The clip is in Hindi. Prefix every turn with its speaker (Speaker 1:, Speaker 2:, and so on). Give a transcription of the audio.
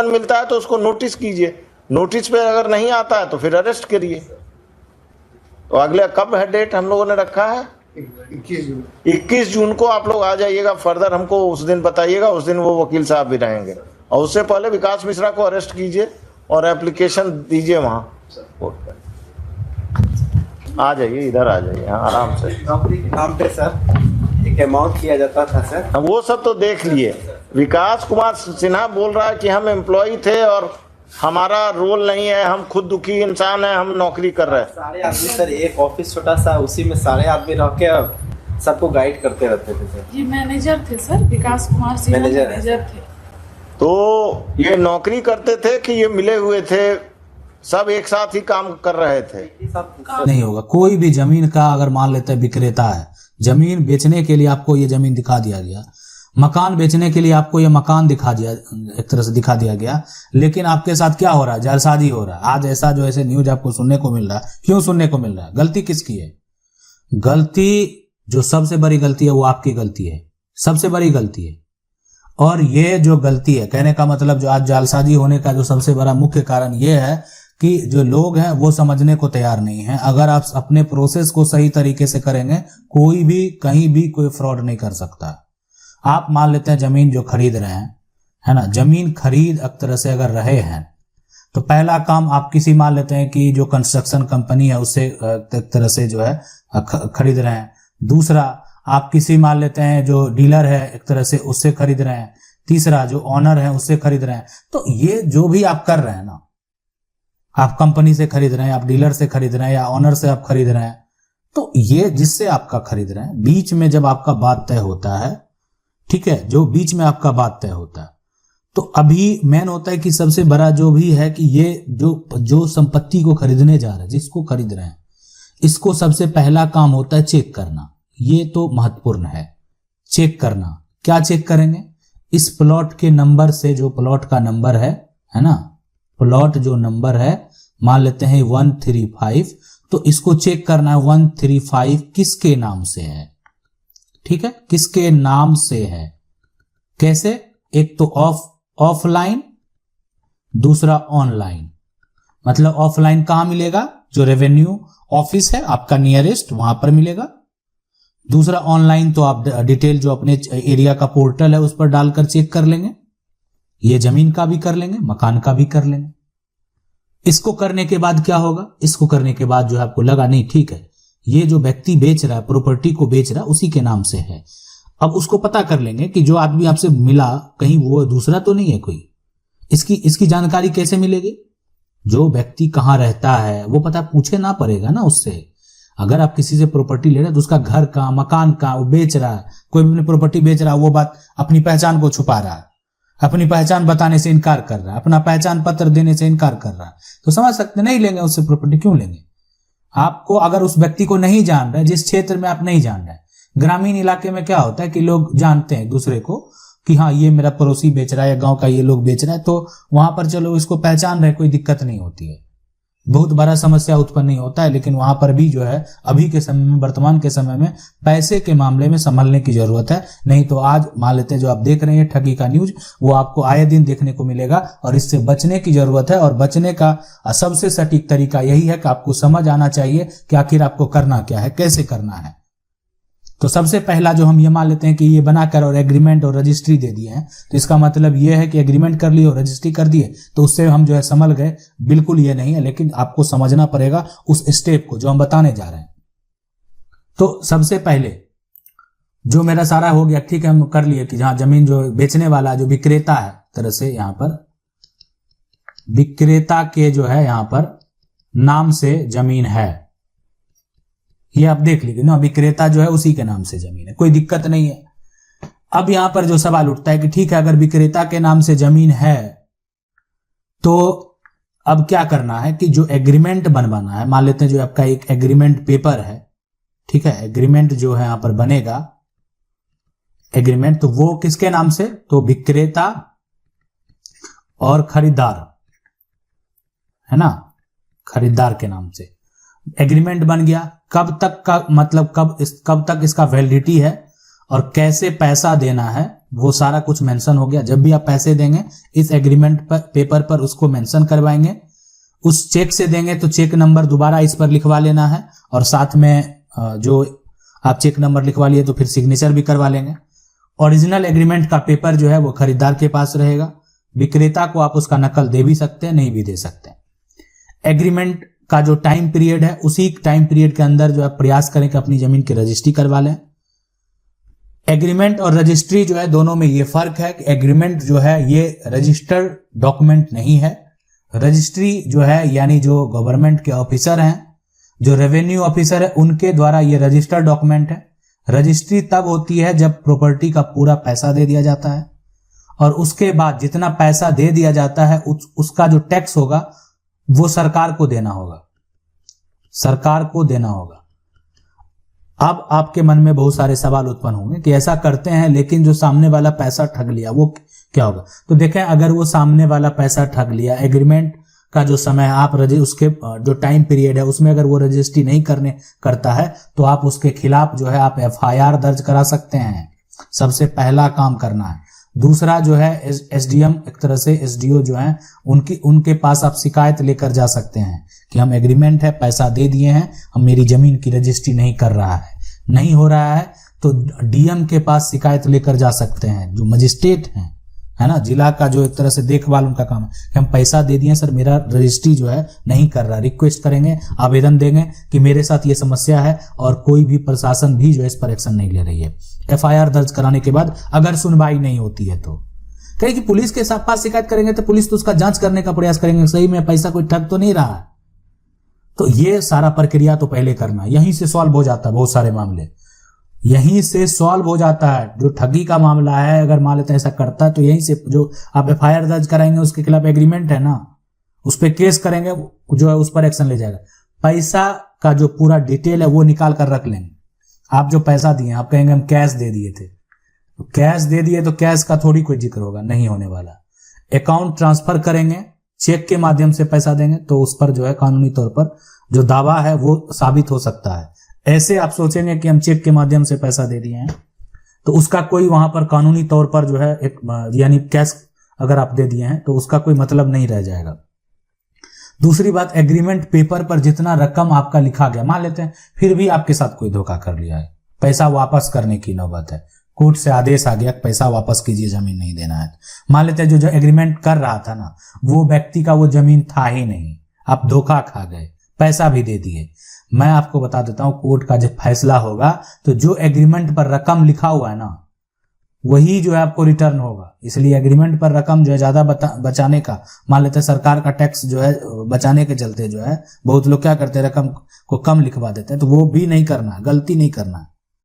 Speaker 1: मिलता है तो उसको नोटिस कीजिए, नोटिस पे अगर नहीं आता है तो फिर अरेस्ट करिए। तो अगले कब है डेट हम लोगों ने रखा है? 21 जून को आप लोग आ जाइएगा। फर्दर हमको उस दिन बताइएगा, उस दिन वो वकील साहब भी रहेंगे। और उससे पहले विकास मिश्रा को अरेस्ट कीजिए और एप्लीकेशन दीजिए वहां कोर्ट पर। आ जाइए, इधर आ जाइए, हाँ आराम से।
Speaker 2: नौकरी के नाम पे सर एक अमाउंट किया जाता था सर,
Speaker 1: वो सब तो देख लिए। विकास कुमार सिन्हा बोल रहा है कि हम एम्प्लॉय थे और हमारा रोल नहीं है, हम खुद दुखी इंसान है, हम नौकरी कर रहे हैं।
Speaker 2: सारे आदमी सर एक ऑफिस छोटा सा, उसी में सारे आदमी रह के सबको गाइड करते रहते थे सर।
Speaker 3: ये मैनेजर थे सर, विकास कुमार सिन्हा मैनेजर थे।
Speaker 1: तो ये नौकरी करते थे कि ये मिले हुए थे, सब एक साथ ही काम कर रहे थे?
Speaker 4: नहीं होगा। कोई भी जमीन का अगर मान लेते हैं विक्रेता है, जमीन बेचने के लिए आपको ये जमीन दिखा दिया गया, मकान बेचने के लिए आपको ये मकान दिखा दिया, एक तरह से दिखा दिया गया, लेकिन आपके साथ क्या हो रहा है? जालसाजी हो रहा है। आज ऐसा जो ऐसे न्यूज आपको सुनने को मिल रहा है, क्यों सुनने को मिल रहा है? गलती किसकी है? गलती जो सबसे बड़ी गलती है वो आपकी गलती है, सबसे बड़ी गलती है। और ये जो गलती है, कहने का मतलब जो आज जालसाजी होने का जो सबसे बड़ा मुख्य कारण ये है कि जो लोग हैं वो समझने को तैयार नहीं है। अगर आप अपने प्रोसेस को सही तरीके से करेंगे, कोई भी कहीं भी कोई फ्रॉड नहीं कर सकता। आप मान लेते हैं जमीन जो खरीद रहे हैं, है ना, जमीन खरीद एक तरह से अगर रहे हैं तो पहला काम आप किसी मान लेते हैं कि जो कंस्ट्रक्शन कंपनी है उससे एक तरह से जो है खरीद रहे हैं। दूसरा, आप किसी मान लेते हैं जो डीलर है एक तरह से उससे खरीद रहे हैं। तीसरा, जो ऑनर है उससे खरीद रहे हैं। तो ये जो भी आप कर रहे हैं ना, आप कंपनी से खरीद रहे हैं, आप डीलर से खरीद रहे हैं या ऑनर से आप खरीद रहे हैं, तो ये जिससे आपका खरीद रहे हैं, बीच में जब आपका बात तय होता है, ठीक है, जो बीच में आपका बात तय होता है, तो अभी मेन होता है कि सबसे बड़ा जो भी है कि ये जो संपत्ति को खरीदने जा रहे हैं, जिसको खरीद रहे हैं, इसको सबसे पहला काम होता है चेक करना। ये तो महत्वपूर्ण है, चेक करना। क्या चेक करेंगे? इस प्लॉट के नंबर से, जो प्लॉट का नंबर है ना, प्लॉट जो नंबर है मान लेते हैं 135, तो इसको चेक करना है 135 किसके नाम से है, ठीक है, किसके नाम से है। कैसे? एक तो ऑफलाइन, दूसरा ऑनलाइन। मतलब ऑफलाइन कहां मिलेगा? जो रेवेन्यू ऑफिस है आपका नियरेस्ट, वहां पर मिलेगा। दूसरा ऑनलाइन तो आप डिटेल जो अपने एरिया का पोर्टल है उस पर डालकर चेक कर लेंगे। ये जमीन का भी कर लेंगे, मकान का भी कर लेंगे। इसको करने के बाद क्या होगा? इसको करने के बाद जो है आपको लगा नहीं ठीक है, ये जो व्यक्ति बेच रहा है, प्रॉपर्टी को बेच रहा है, उसी के नाम से है। अब उसको पता कर लेंगे कि जो आदमी आपसे मिला कहीं वो दूसरा तो नहीं है कोई। इसकी जानकारी कैसे मिलेगी? जो व्यक्ति कहाँ रहता है वो पता पूछे ना पड़ेगा ना उससे। अगर आप किसी से प्रॉपर्टी ले रहे हैं तो उसका घर कहाँ, मकान कहाँ, वो बेच रहा है, कोई अपनी प्रॉपर्टी बेच रहा है, वो बात अपनी पहचान को छुपा रहा है, अपनी पहचान बताने से इनकार कर रहा है, अपना पहचान पत्र देने से इनकार कर रहा है, तो समझ सकते नहीं लेंगे उससे प्रॉपर्टी। क्यों लेंगे? आपको अगर उस व्यक्ति को नहीं जान रहे, जिस क्षेत्र में आप नहीं जान रहे, ग्रामीण इलाके में क्या होता है कि लोग जानते हैं दूसरे को कि हाँ ये मेरा पड़ोसी बेच रहा है या गांव का ये लोग बेच रहा है, तो वहां पर चलो इसको पहचान रहे, कोई दिक्कत नहीं होती है, बहुत बड़ा समस्या उत्पन्न नहीं होता है। लेकिन वहां पर भी जो है अभी के समय में, वर्तमान के समय में पैसे के मामले में संभलने की जरूरत है। नहीं तो आज मान लेते हैं जो आप देख रहे हैं ठगी का न्यूज, वो आपको आए दिन देखने को मिलेगा और इससे बचने की जरूरत है। और बचने का सबसे सटीक तरीका यही है कि आपको समझ आना चाहिए कि आखिर आपको करना क्या है, कैसे करना है। तो सबसे पहला जो हम ये मान लेते हैं कि ये बनाकर और एग्रीमेंट और रजिस्ट्री दे दिए हैं, तो इसका मतलब ये है कि एग्रीमेंट कर लिए और रजिस्ट्री कर दिए तो उससे हम जो है संभल गए। बिल्कुल ये नहीं है, लेकिन आपको समझना पड़ेगा उस स्टेप को जो हम बताने जा रहे हैं। तो सबसे पहले जो मेरा सारा हो गया, ठीक है, हम कर लिए कि जहां जमीन जो बेचने वाला जो विक्रेता है, तरह से यहां पर विक्रेता के जो है यहां पर नाम से जमीन है, ये आप देख लीजिए ना, विक्रेता जो है उसी के नाम से जमीन है, कोई दिक्कत नहीं है। अब यहां पर जो सवाल उठता है कि ठीक है, अगर विक्रेता के नाम से जमीन है तो अब क्या करना है कि जो एग्रीमेंट बनवाना है, मान लेते हैं जो आपका एक एग्रीमेंट पेपर है, ठीक है, एग्रीमेंट जो है यहां पर बनेगा एग्रीमेंट, तो वो किसके नाम से? तो विक्रेता और खरीदार, है ना, खरीदार के नाम से एग्रीमेंट बन गया। कब तक का मतलब कब तक इसका वैलिडिटी है और कैसे पैसा देना है वो सारा कुछ मेंशन हो गया। जब भी आप पैसे देंगे इस एग्रीमेंट पर पेपर पर उसको मेंशन करवाएंगे। उस चेक से देंगे तो चेक नंबर दोबारा इस पर लिखवा लेना है, और साथ में जो आप चेक नंबर लिखवा लिए तो फिर सिग्नेचर भी करवा लेंगे। ओरिजिनल एग्रीमेंट का पेपर जो है वो खरीदार के पास रहेगा। विक्रेता को आप उसका नकल दे भी सकते हैं, नहीं भी दे सकते। एग्रीमेंट का जो टाइम पीरियड है उसी टाइम पीरियड के अंदर जो है प्रयास करें कि अपनी जमीन की रजिस्ट्री करवा लें। एग्रीमेंट और रजिस्ट्री जो है दोनों में ये फर्क है कि एग्रीमेंट जो है ये रजिस्टर्ड डॉक्यूमेंट नहीं है। रजिस्ट्री जो है यानी जो गवर्नमेंट के ऑफिसर हैं, जो रेवेन्यू ऑफिसर है, उनके द्वारा ये रजिस्टर्ड डॉक्यूमेंट है। रजिस्ट्री तब होती है जब प्रॉपर्टी का पूरा पैसा दे दिया जाता है, और उसके बाद जितना पैसा दे दिया जाता है उसका जो टैक्स होगा वो सरकार को देना होगा, सरकार को देना होगा। अब आपके मन में बहुत सारे सवाल उत्पन्न होंगे कि ऐसा करते हैं लेकिन जो सामने वाला पैसा ठग लिया वो क्या होगा। तो देखें, अगर वो सामने वाला पैसा ठग लिया, एग्रीमेंट का जो समय आप उसके जो टाइम पीरियड है उसमें अगर वो रजिस्ट्री नहीं करता है तो आप उसके खिलाफ जो है आप FIR दर्ज करा सकते हैं। सबसे पहला काम करना है। दूसरा जो है SDM, एक तरह से SDO जो है उनके पास आप शिकायत लेकर जा सकते हैं कि हम एग्रीमेंट है, पैसा दे दिए हैं, हम मेरी जमीन की रजिस्ट्री नहीं कर रहा है, नहीं हो रहा है, तो DM के पास शिकायत लेकर जा सकते हैं, जो मजिस्ट्रेट हैं, है ना, जिला का जो एक तरह से देखभाल उनका काम है कि हम पैसा दे दिए सर, मेरा रजिस्ट्री जो है नहीं कर रहा। रिक्वेस्ट करेंगे, आवेदन देंगे कि मेरे साथ ये समस्या है, और कोई भी प्रशासन भी जो है इस पर एक्शन नहीं ले रही है। FIR दर्ज कराने के बाद अगर सुनवाई नहीं होती है तो कहीं कि पुलिस के पास शिकायत करेंगे तो पुलिस तो उसका जांच करने का प्रयास करेंगे, सही में पैसा कोई ठग तो नहीं रहा है। तो ये सारा प्रक्रिया तो पहले करना, यहीं से सॉल्व हो जाता है बहुत सारे मामले, यहीं से सॉल्व हो जाता है। जो ठगी का मामला है, अगर मान लेते हैं ऐसा करता है तो यहीं से जो आप FIR दर्ज कराएंगे उसके खिलाफ एग्रीमेंट है ना, उस पर केस करेंगे, जो है उस पर एक्शन ले जाएगा। पैसा का जो पूरा डिटेल है वो निकाल कर रख लेंगे। आप जो पैसा दिए, आप कहेंगे हम कैश दे दिए थे, तो कैश दे दिए तो कैश का थोड़ी कोई जिक्र होगा, नहीं होने वाला। अकाउंट ट्रांसफर करेंगे, चेक के माध्यम से पैसा देंगे तो उस पर जो है कानूनी तौर पर जो दावा है वो साबित हो सकता है। ऐसे आप सोचेंगे कि हम चेक के माध्यम से पैसा दे दिए हैं तो उसका कोई वहां पर कानूनी तौर पर जो है एक यानी कैश अगर आप दे दिए हैं तो उसका कोई मतलब नहीं रह जाएगा। दूसरी बात, एग्रीमेंट पेपर पर जितना रकम आपका लिखा गया, मान लेते हैं फिर भी आपके साथ कोई धोखा कर लिया है, पैसा वापस करने की नौबत है, कोर्ट से आदेश आ गया पैसा वापस कीजिए, जमीन नहीं देना है। मान लेते हैं जो एग्रीमेंट कर रहा था ना वो व्यक्ति का वो जमीन था ही नहीं, आप धोखा खा गए, पैसा भी दे दिए। मैं आपको बता देता हूं, कोर्ट का जब फैसला होगा तो जो एग्रीमेंट पर रकम लिखा हुआ है ना वही जो है आपको रिटर्न होगा। इसलिए एग्रीमेंट पर रकम जो है ज्यादा बचाने का, मान लेते हैं सरकार का टैक्स जो है बचाने के चलते जो है बहुत लोग क्या करते हैं, रकम को कम लिखवा देते हैं, तो वो भी नहीं करना है, गलती नहीं करना है।